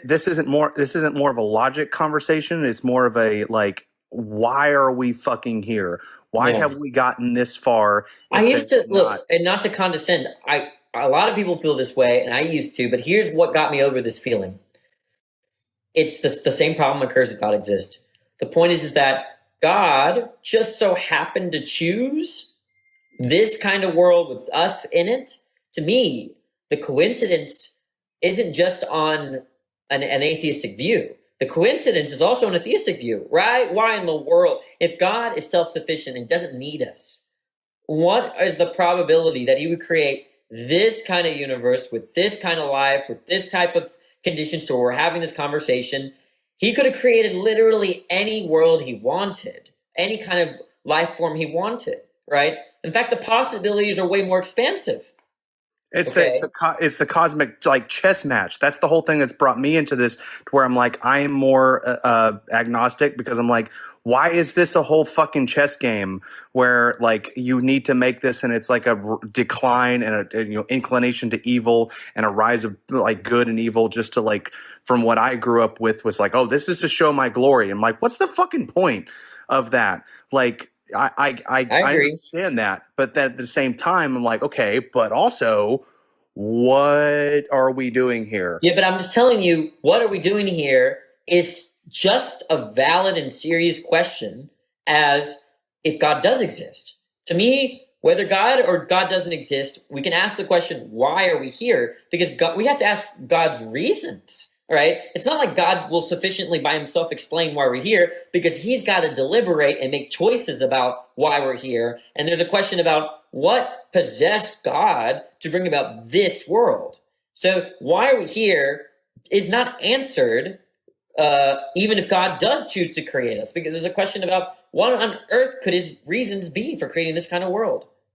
this isn't more of a logic conversation. It's more of a like, why are we fucking here? Why Yeah. have we gotten this far? I If used there's to look, not, and not to condescend, a lot of people feel this way, and I used to, but here's what got me over this feeling. It's the same problem occurs that God exists. The point is that God just so happened to choose this kind of world with us in it. To me, the coincidence isn't just on an atheistic view. The coincidence is also an atheistic view, right? Why in the world, if God is self-sufficient and doesn't need us, what is the probability that he would create this kind of universe with this kind of life, with this type of conditions to where we're having this conversation? He could have created literally any world he wanted, any kind of life form he wanted, right? In fact, the possibilities are way more expansive. Okay. it's the cosmic like chess match. That's the whole thing that's brought me into this, to where I'm like, I am more agnostic, because I'm like, why is this a whole fucking chess game where like you need to make this, and it's like a decline and a inclination to evil and a rise of like good and evil, just to like, from what I grew up with, was like, oh, this is to show my glory. I'm like, what's the fucking point of that? Like, I I agree. understand that, but then at the same time, I'm like, okay, but also, what are we doing here? Yeah, but I'm just telling you, what are we doing here is just a valid and serious question as if God does exist. To me, whether God or God doesn't exist, we can ask the question, why are we here? Because God, we have to ask God's reasons, right? It's not like God will sufficiently by himself explain why we're here, because he's got to deliberate and make choices about why we're here. And there's a question about what possessed God to bring about this world. So why are we here is not answered, even if God does choose to create us, because there's a question about what on earth could his reasons be for creating this kind of world.